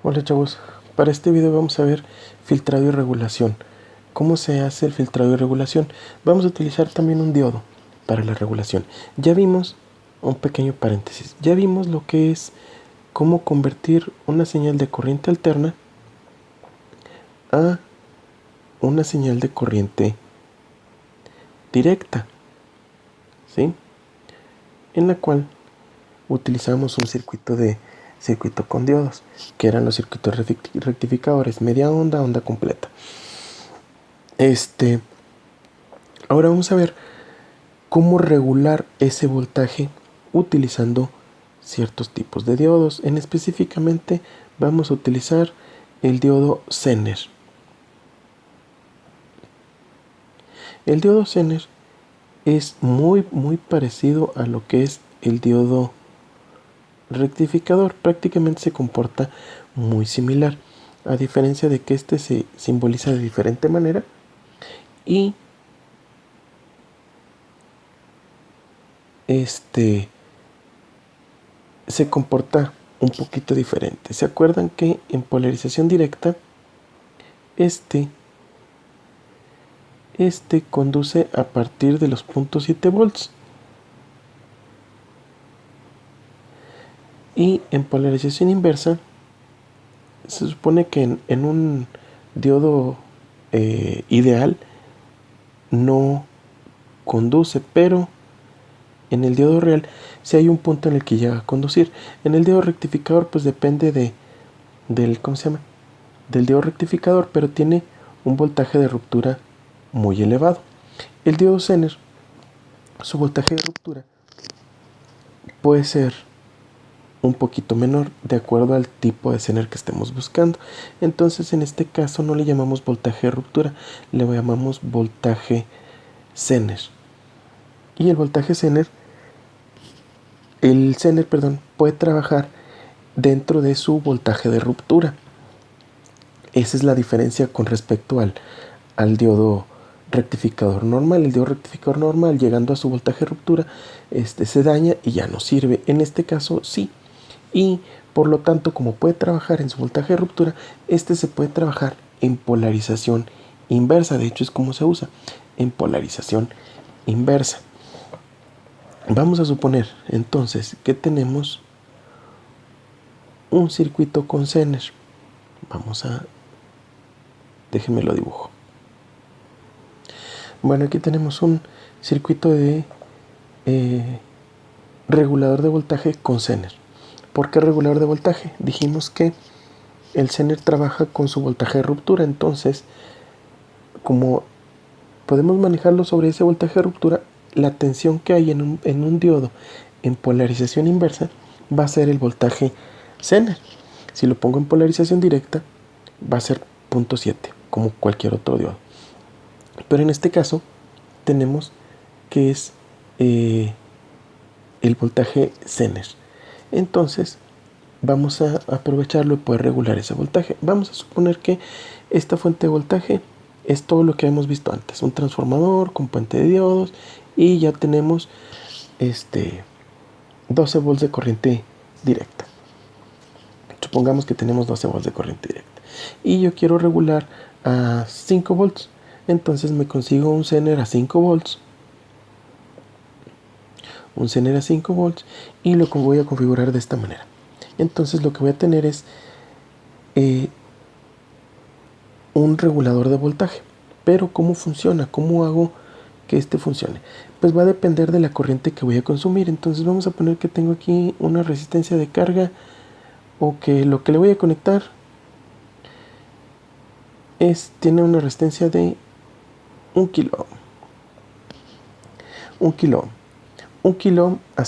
Hola chavos, para este video vamos a ver filtrado y regulación. ¿Cómo se hace el filtrado y regulación? Vamos a utilizar también un diodo para la regulación. Ya vimos, un pequeño paréntesis, ya vimos lo que es cómo convertir una señal de corriente alterna a una señal de corriente directa, ¿sí? En la cual utilizamos un circuito con diodos, que eran los circuitos rectificadores, media onda, onda completa. Ahora vamos a ver cómo regular ese voltaje utilizando ciertos tipos de diodos. Específicamente vamos a utilizar el diodo Zener. El diodo Zener es muy parecido a lo que es el diodo rectificador. Prácticamente se comporta muy similar, a diferencia de que este se simboliza de diferente manera y se comporta un poquito diferente. ¿Se acuerdan que en polarización directa este conduce a partir de los 0.7 volts y en polarización inversa se supone que en un diodo ideal no conduce, pero en el diodo real si hay un punto en el que llega a conducir. En el diodo rectificador pues depende del diodo rectificador, pero tiene un voltaje de ruptura muy elevado. El diodo Zener, su voltaje de ruptura puede ser un poquito menor de acuerdo al tipo de Zener que estemos buscando. Entonces en este caso no le llamamos voltaje de ruptura, le llamamos voltaje Zener. Y el voltaje Zener, puede trabajar dentro de su voltaje de ruptura. Esa es la diferencia con respecto al diodo rectificador normal. El diodo rectificador normal, llegando a su voltaje de ruptura, se daña y ya no sirve. En este caso sí, y por lo tanto, como puede trabajar en su voltaje de ruptura, se puede trabajar en polarización inversa. De hecho es como se usa, en polarización inversa. Vamos a suponer entonces que tenemos un circuito con Zener. Déjenme lo dibujo. Bueno, aquí tenemos un circuito de regulador de voltaje con Zener. ¿Por qué regulador de voltaje? Dijimos que el Zener trabaja con su voltaje de ruptura, entonces como podemos manejarlo sobre ese voltaje de ruptura, la tensión que hay en un diodo en polarización inversa va a ser el voltaje Zener. Si lo pongo en polarización directa va a ser 0.7, como cualquier otro diodo. Pero en este caso tenemos que es el voltaje Zener. Entonces vamos a aprovecharlo y poder regular ese voltaje. Vamos a suponer que esta fuente de voltaje es todo lo que hemos visto antes, un transformador con puente de diodos, y ya tenemos 12 volts de corriente directa. Supongamos que tenemos 12 volts de corriente directa y yo quiero regular a 5 volts. Entonces me consigo un Zener a 5 volts. Un Zener a 5 volts y lo voy a configurar de esta manera. Entonces lo que voy a tener es un regulador de voltaje. Pero ¿cómo funciona? ¿Cómo hago que funcione? Pues va a depender de la corriente que voy a consumir. Entonces vamos a poner que tengo aquí una resistencia de carga, o que lo que le voy a conectar tiene una resistencia de 1 kilo ohm. 1 kilo ohm. 1 kilo ohm a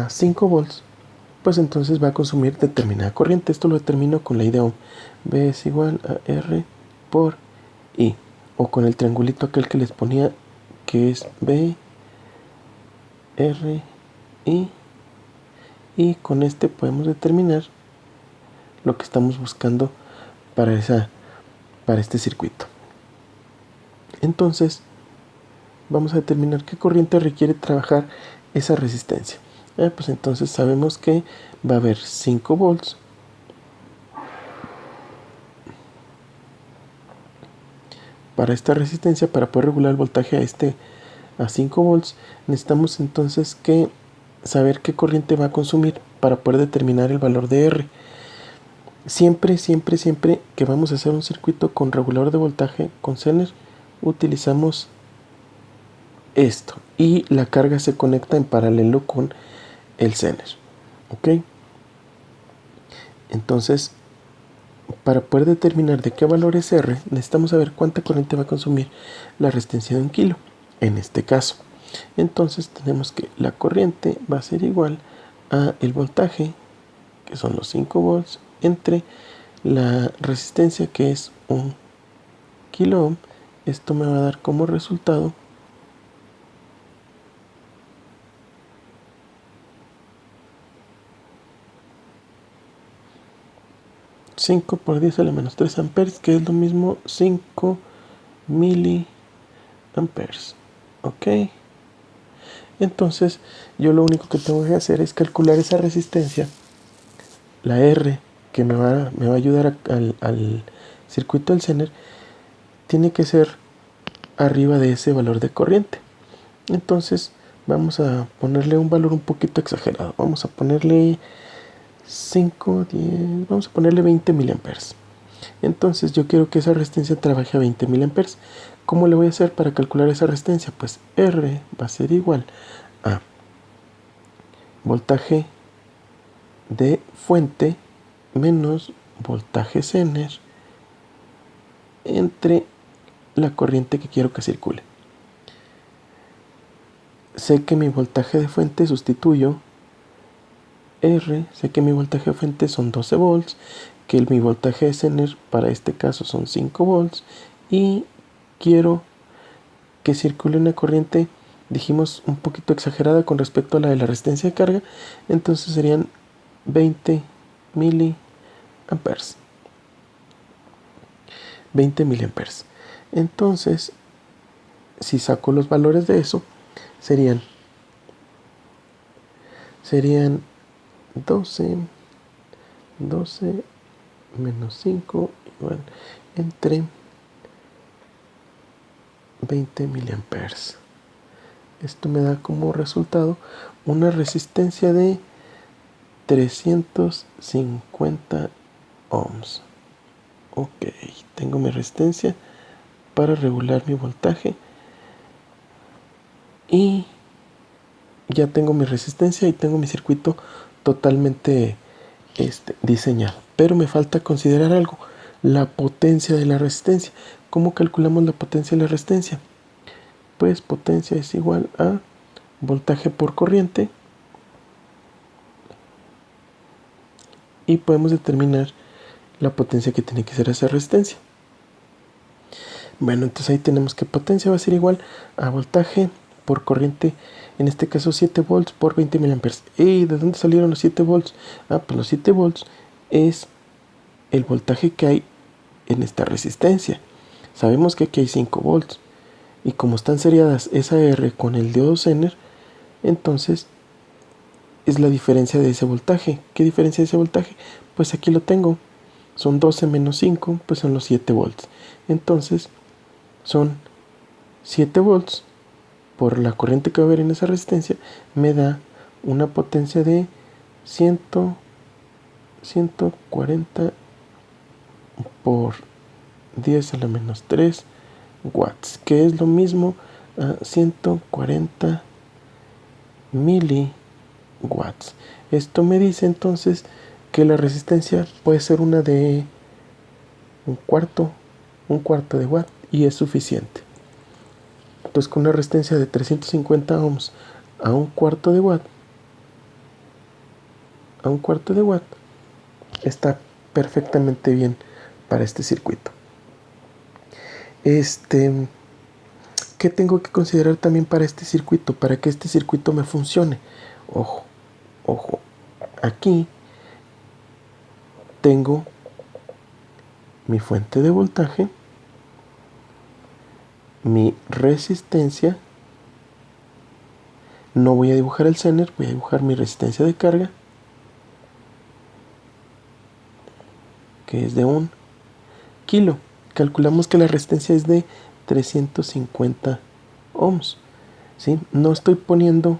5 volts, pues entonces va a consumir determinada corriente. Esto lo determino con la I de ohm. B es igual a R por I, o con el triangulito aquel que les ponía, que es B, R, I, y con podemos determinar lo que estamos buscando para este circuito. Entonces vamos a determinar qué corriente requiere trabajar esa resistencia. Pues entonces sabemos que va a haber 5 volts para esta resistencia, para poder regular el voltaje a 5 volts, necesitamos entonces saber qué corriente va a consumir para poder determinar el valor de R. Siempre que vamos a hacer un circuito con regulador de voltaje con Zener, utilizamos esto y la carga se conecta en paralelo con el Zener. ¿Ok? Entonces, para poder determinar de qué valor es R, necesitamos saber cuánta corriente va a consumir la resistencia de 1 kilo, en este caso. Entonces tenemos que la corriente va a ser igual a el voltaje, que son los 5 volts, entre la resistencia, que es 1 kilo ohm. Esto me va a dar como resultado 5 por 10 a la menos 3 amperes, que es lo mismo 5 miliamperes. Ok. Entonces yo lo único que tengo que hacer es calcular esa resistencia, la R, que me va a ayudar al circuito del Zener, tiene que ser arriba de ese valor de corriente. Entonces vamos a ponerle un valor un poquito exagerado. Vamos a ponerle 5, 10, vamos a ponerle 20 miliamperes. Entonces yo quiero que esa resistencia trabaje a 20 miliamperes. ¿Cómo le voy a hacer para calcular esa resistencia? Pues R va a ser igual a voltaje de fuente menos voltaje Zener entre la corriente que quiero que circule. Sé que mi voltaje de fuente, sustituyo R, sé que mi voltaje de fuente son 12 volts, que mi voltaje de Zener para este caso son 5 volts, y quiero que circule una corriente, dijimos, un poquito exagerada con respecto a la de la resistencia de carga, entonces serían 20 miliamperes. 20 miliamperes. Entonces, si saco los valores de eso, serían 12 menos 5 igual entre 20 miliamperes. Esto me da como resultado una resistencia de 350 ohms. Ok, tengo mi resistencia para regular mi voltaje y ya tengo mi resistencia y tengo mi circuito totalmente diseñado. Pero me falta considerar algo: la potencia de la resistencia. ¿Cómo calculamos la potencia de la resistencia? Pues potencia es igual a voltaje por corriente, y podemos determinar la potencia que tiene que ser esa resistencia. Bueno, entonces ahí tenemos que potencia va a ser igual a voltaje por corriente, en este caso 7 volts por 20 miliamperes. ¿Y de dónde salieron los 7 volts? Pues los 7 volts es el voltaje que hay en esta resistencia. Sabemos que aquí hay 5 volts, y como están seriadas esa R con el diodo Zener, entonces es la diferencia de ese voltaje. ¿Qué diferencia de ese voltaje? Pues aquí lo tengo. Son 12 menos 5, pues son los 7 volts. Entonces son 7 volts por la corriente que va a haber en esa resistencia, me da una potencia de 140 por 10 a la menos 3 watts, que es lo mismo a 140 miliwatts. Esto me dice entonces que la resistencia puede ser una de un cuarto de watt, y es suficiente. Entonces, con una resistencia de 350 ohms a un cuarto de watt, está perfectamente bien para este circuito. ¿Qué tengo que considerar también para este circuito? Para que este circuito me funcione. Ojo, aquí tengo mi fuente de voltaje, mi resistencia. No voy a dibujar el Zener, voy a dibujar mi resistencia de carga, que es de 1 kilo. calculamos que la resistencia es de 350 ohms, ¿sí? No estoy poniendo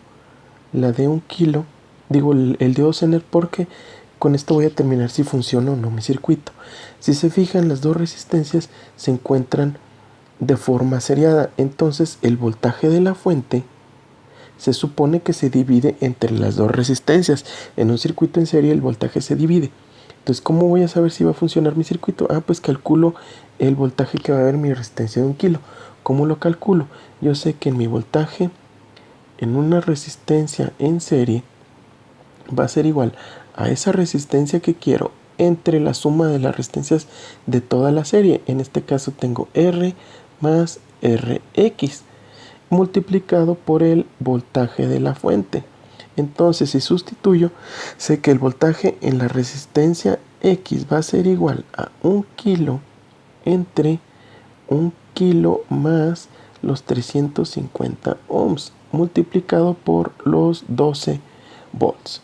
la de 1 kilo, digo el diodo Zener, porque con esto voy a determinar si funciona o no mi circuito. Si se fijan, las dos resistencias se encuentran de forma seriada, entonces el voltaje de la fuente se supone que se divide entre las dos resistencias. En un circuito en serie el voltaje se divide. Entonces, ¿cómo voy a saber si va a funcionar mi circuito? Pues calculo el voltaje que va a haber en mi resistencia de 1 kilo. ¿Cómo lo calculo? Yo sé que en mi voltaje en una resistencia en serie va a ser igual a esa resistencia que quiero entre la suma de las resistencias de toda la serie. En este caso tengo R más Rx multiplicado por el voltaje de la fuente. Entonces, si sustituyo, sé que el voltaje en la resistencia X va a ser igual a 1 kilo entre 1 kilo más los 350 ohms multiplicado por los 12 volts.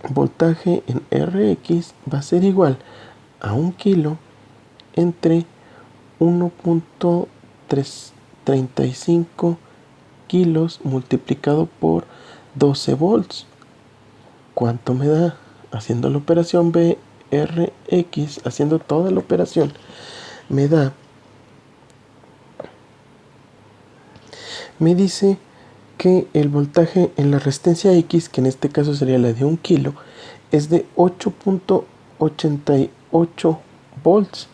Voltaje en Rx va a ser igual a 1 kilo entre 1.35 kilos multiplicado por 12 volts. ¿Cuánto me da? Haciendo la operación BRX, haciendo toda la operación, me dice que el voltaje en la resistencia X, que en este caso sería la de 1 kilo, es de 8.88 volts.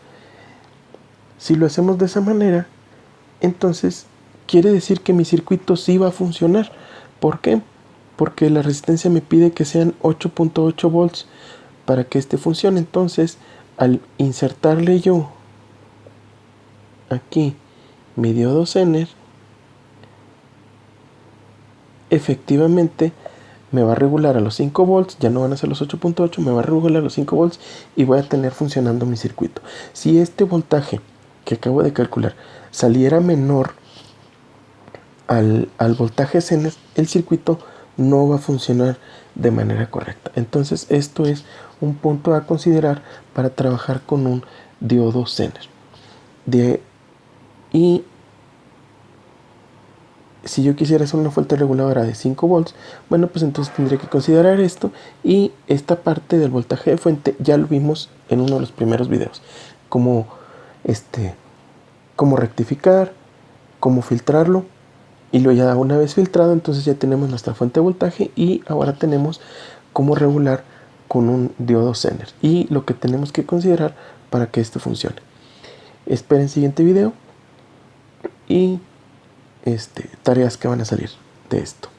Si lo hacemos de esa manera, entonces quiere decir que mi circuito sí va a funcionar. ¿Por qué? Porque la resistencia me pide que sean 8.8 volts para que este funcione. Entonces, al insertarle yo aquí mi diodo Zener, efectivamente me va a regular a los 5 volts, ya no van a ser los 8.8, me va a regular a los 5 volts y voy a tener funcionando mi circuito. Si este voltaje que acabo de calcular saliera menor al voltaje Zener, el circuito no va a funcionar de manera correcta. Entonces, esto es un punto a considerar para trabajar con un diodo Zener. Y si yo quisiera hacer una fuente reguladora de 5 volts, bueno, pues entonces tendría que considerar esto, y esta parte del voltaje de fuente ya lo vimos en uno de los primeros videos, cómo rectificar, cómo filtrarlo, y luego ya una vez filtrado, entonces ya tenemos nuestra fuente de voltaje, y ahora tenemos cómo regular con un diodo Zener y lo que tenemos que considerar para que esto funcione. Esperen el siguiente video y tareas que van a salir de esto.